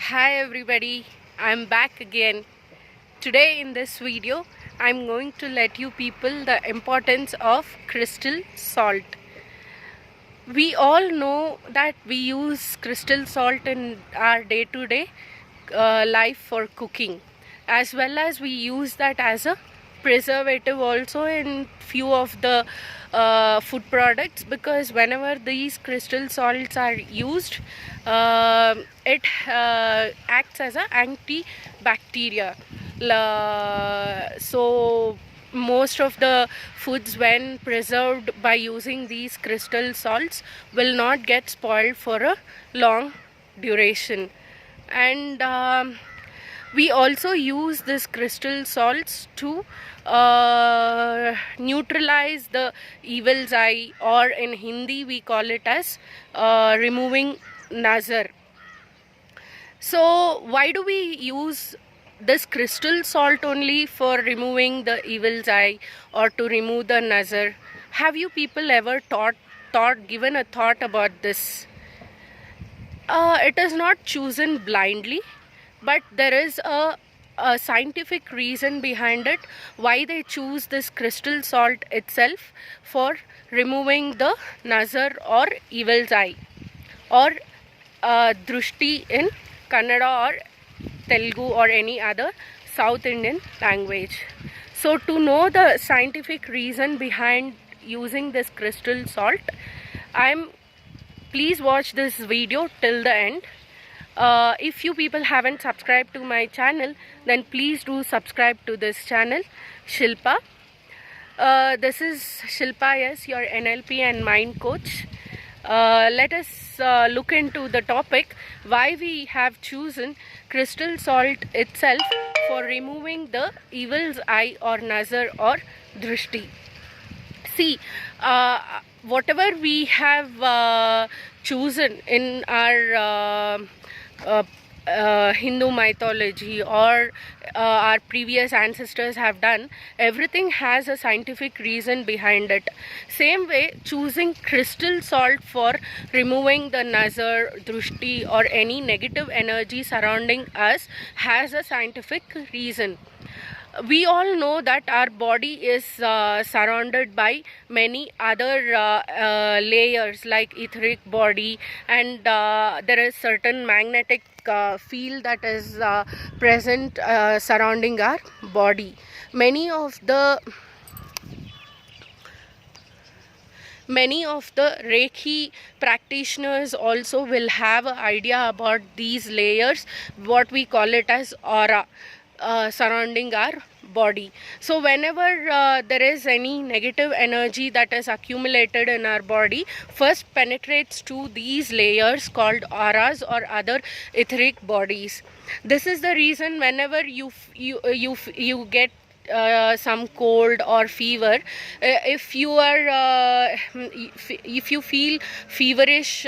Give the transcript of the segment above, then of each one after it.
Hi everybody, I'm back again. Today in this video, I'm going to let you people the importance of crystal salt. We all know that we use crystal salt in our day-to-day life for cooking, as well as we use that as a preservative also in few of the food products, because whenever these crystal salts are used, it acts as an antibacteria. So most of the foods, when preserved by using these crystal salts, will not get spoiled for a long duration. And we also use this crystal salts to neutralize the evil's eye, or in Hindi we call it as removing nazar. So why do we use this crystal salt only for removing the evil's eye or to remove the nazar? Have you people ever given a thought about this? It is not chosen blindly, but there is a scientific reason behind it why they choose this crystal salt itself for removing the nazar or evil's eye, or drushti in Kannada or Telugu or any other South Indian language. So to know the scientific reason behind using this crystal salt, please watch this video till the end. If you people haven't subscribed to my channel, then please do subscribe to this channel, Shilpa. This is Shilpa, yes, your NLP and mind coach. Let us look into the topic why we have chosen crystal salt itself for removing the evil's eye or nazar or drushti. See, whatever we have chosen in our Hindu mythology, or our previous ancestors have done, everything has a scientific reason behind it. Same way, choosing crystal salt for removing the nazar, drushti, or any negative energy surrounding us has a scientific reason. We all know that our body is surrounded by many other layers like etheric body, and there is certain magnetic field that is present surrounding our body. Many of the Reiki practitioners also will have an idea about these layers, what we call it as aura, surrounding our body. So whenever there is any negative energy that is accumulated in our body, first penetrates to these layers called auras or other etheric bodies. This is the reason whenever you get some cold or fever, if you feel feverish,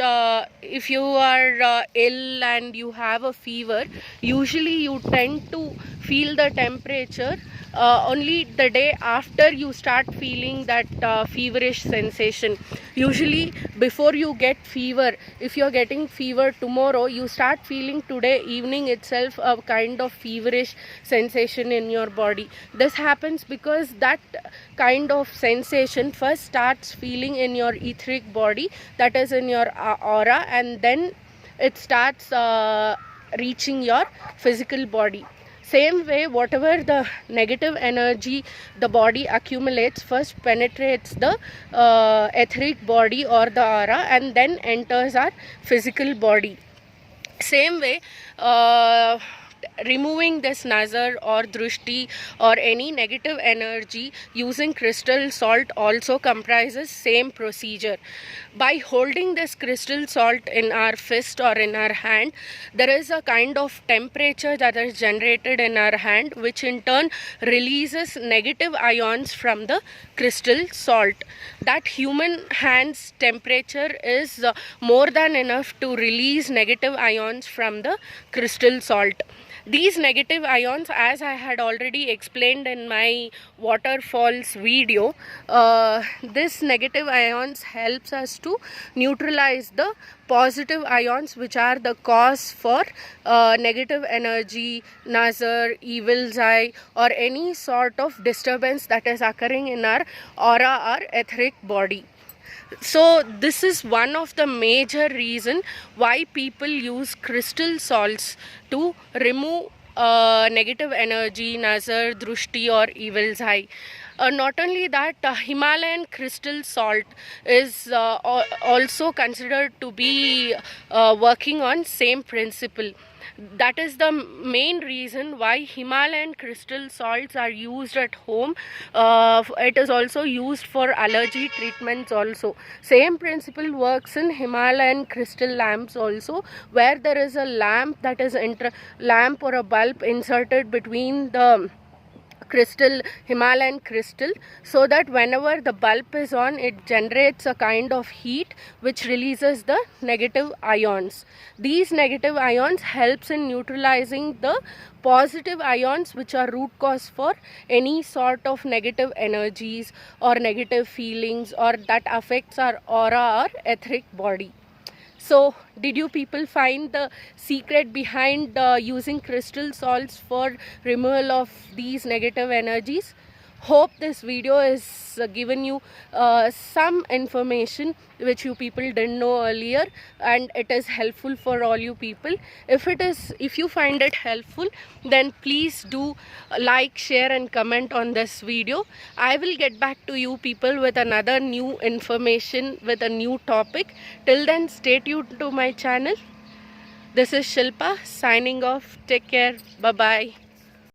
if you are ill and you have a fever, usually you tend to feel the temperature only the day after you start feeling that feverish sensation. Usually before you get fever, if you're getting fever tomorrow, you start feeling today evening itself a kind of feverish sensation in your body. This happens because that kind of sensation first starts feeling in your etheric body, that is in your aura, and then it starts reaching your physical body. Same way, whatever the negative energy the body accumulates first penetrates the etheric body or the aura, and then enters our physical body. Same way, removing this nazar or drushti or any negative energy using crystal salt also comprises same procedure. By holding this crystal salt in our fist or in our hand, there is a kind of temperature that is generated in our hand, which in turn releases negative ions from the crystal salt. That human hand's temperature is more than enough to release negative ions from the crystal salt. These negative ions, as I had already explained in my waterfalls video, this negative ions helps us to neutralize the positive ions, which are the cause for negative energy, nazar, evil's eye, or any sort of disturbance that is occurring in our aura or etheric body. So this is one of the major reason why people use crystal salts to remove negative energy, nazar, drushti, or evil's eye. Not only that, Himalayan crystal salt is also considered to be working on same principle. That is the main reason why Himalayan crystal salts are used at home. It is also used for allergy treatments also. Same principle works in Himalayan crystal lamps also, where there is a lamp that is lamp or a bulb inserted between the crystal, Himalayan crystal, so that whenever the bulb is on, it generates a kind of heat which releases the negative ions. These negative ions helps in neutralizing the positive ions, which are root cause for any sort of negative energies or negative feelings, or that affects our aura or etheric body. So, did you people find the secret behind using crystal salts for removal of these negative energies? Hope this video is given you some information which you people didn't know earlier, and it is helpful for all you people. If you find it helpful, then please do like, share and comment on this video. I will get back to you people with another new information, with a new topic. Till then, stay tuned to my channel. This is Shilpa signing off. Take care. Bye bye.